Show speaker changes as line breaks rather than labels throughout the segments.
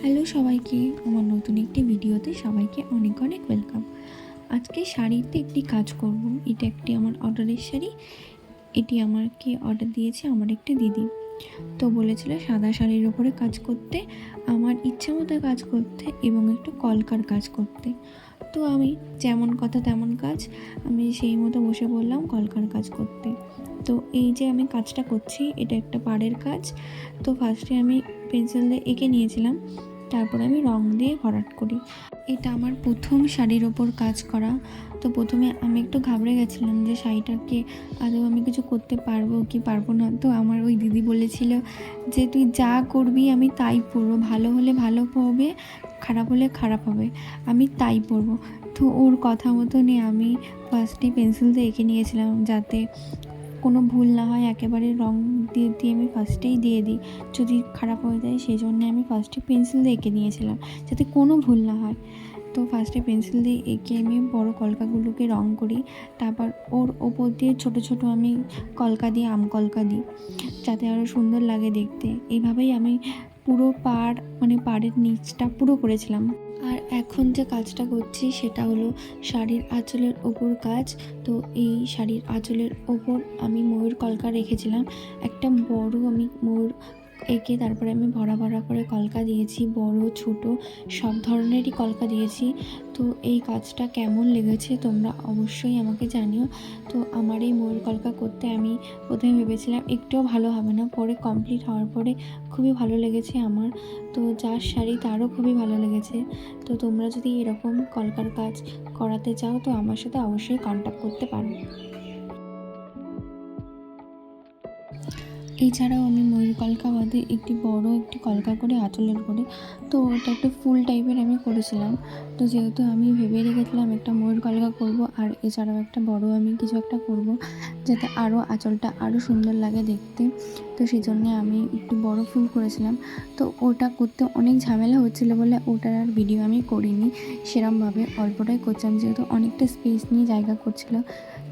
Hello সবাইকে, আমার নতুন একটি ভিডিওতে সবাইকে অনেক অনেক ওয়েলকাম। আজকে শাড়িতে একটি কাজ করব। এটা একটি আমার অর্ডারের শাড়ি। এটি আমাকে অর্ডার দিয়েছে আমার একটি দিদি। তো বলেছিল সাদা শাড়ির ওপরে কাজ করতে, আমার ইচ্ছা মতো কাজ করতে এবং একটু কলকার কাজ করতে। তো আমি যেমন কথা তেমন কাজ, আমি সেই মতো বসে পড়লাম কলকার কাজ করতে। তো এই যে আমি কাজটা করছি, এটা একটা পাড়ের কাজ। তো ফার্স্টে আমি পেন্সিল দিয়ে এঁকে নিয়েছিলাম, তারপর আমি রং দিয়ে ভরাট করি। এটা আমার প্রথম শাড়ির ওপর কাজ করা। তো প্রথমে আমি একটু ঘাবড়ে গেছিলাম যে শাড়িটাকে আদৌ আমি কিছু করতে পারবো কি পারবো না। তো আমার ওই দিদি বলেছিল যে তুই যা করবি আমি তাই পরবো, ভালো হলে ভালো হবে, খারাপ হলে খারাপ হবে, আমি তাই পরবো। তো ওর কথা মতনই আমি ফার্স্টে পেন্সিল দিয়ে এঁকে নিয়েছিলাম, যাতে কোনো ভুল না হয়। একেবারে রং দিয়ে দিয়ে আমি ফার্স্টেই দিয়ে দিই, যদি খারাপ হয়ে যায় সেই জন্য আমি ফার্স্টে পেন্সিল দিয়ে এঁকে নিয়েছিলাম, যাতে কোনো ভুল না হয়। তো ফার্স্টে পেন্সিল দিয়ে এঁকে আমি বড় কলকাগুলোকে রং করি, তারপর ওর ওপর দিয়ে ছোট ছোট আমি কলকা দিই, আম কলকা দিই, যাতে আরও সুন্দর লাগে দেখতে। এইভাবেই আমি পুরো পাড়ের নিচটা পুরো করেছিলাম। আর এখন যে কাজটা করছি সেটা হলো শাড়ির আঁচলের ওপর কাজ। তো এই শাড়ির আঁচলের ওপর আমি ময়ূর কলকা রেখেছিলাম, একটা বড় আমি ময়ূর এঁকে তারপরে আমি ভরা ভরা করে কলকা দিয়েছি, বড় ছোট সব ধরনেরই কলকা দিয়েছি। তো এই কাজটা কেমন লেগেছে তোমরা অবশ্যই আমাকে জানিও। তো আমার এই ময়ূর কলকা করতে আমি প্রথমে ভেবেছিলাম একটুও ভালো হবে না, পরে কমপ্লিট হওয়ার পরে খুবই ভালো লেগেছে আমার। তো যার শাড়ি তারও খুবই ভালো লেগেছে। তো তোমরা যদি এরকম কলকার কাজ করাতে চাও তো আমার সাথে অবশ্যই কন্ট্যাক্ট করতে পারো। এছাড়াও আমি ময়ূর কলকা বাদে একটি বড় একটি কলকা করে আঁচলের করে, তো ওটা একটা ফুল টাইপের আমি করেছিলাম। তো যেহেতু আমি ভেবে রেখেছিলাম একটা ময়ূর কলকা করব, আর এছাড়াও একটা বড় আমি কিছু একটা করব, যাতে আরও আঁচলটা আরও সুন্দর লাগে দেখতে। তো সেই জন্যে আমি একটু বড় ফুল করেছিলাম। তো ওটা করতে অনেক ঝামেলা হচ্ছিলো বলে ওটার আর ভিডিও আমি করিনি সেরমভাবে, অল্পটাই করছিলাম যেহেতু অনেকটা স্পেস নিয়ে জায়গা করছিল।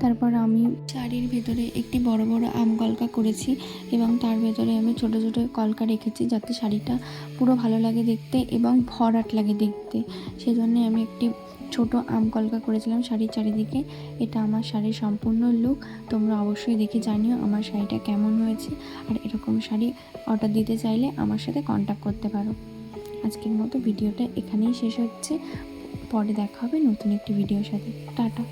তারপর আমি শাড়ির ভেতরে একটি বড় বড় আম কলকা করেছি এবং তার ভেতরে আমি ছোট ছোট কলকা রেখেছি, যাতে শাড়িটা পুরো ভালো লাগে দেখতে এবং ভরাট লাগে দেখতে। সেজন্য আমি একটি ছোট আম কলকা করেছিলাম শাড়ির চারিদিকে। এটা আমার শাড়ির সম্পূর্ণ লুক। তোমরা অবশ্যই দেখে জানিও আমার শাড়িটা কেমন হয়েছে, আর এরকম শাড়ি অর্ডার দিতে চাইলে আমার সাথে কন্ট্যাক্ট করতে পারো। আজকের মতো ভিডিওটা এখানেই শেষ হচ্ছে, পরে দেখা হবে নতুন একটি ভিডিওর সাথে। টাটা।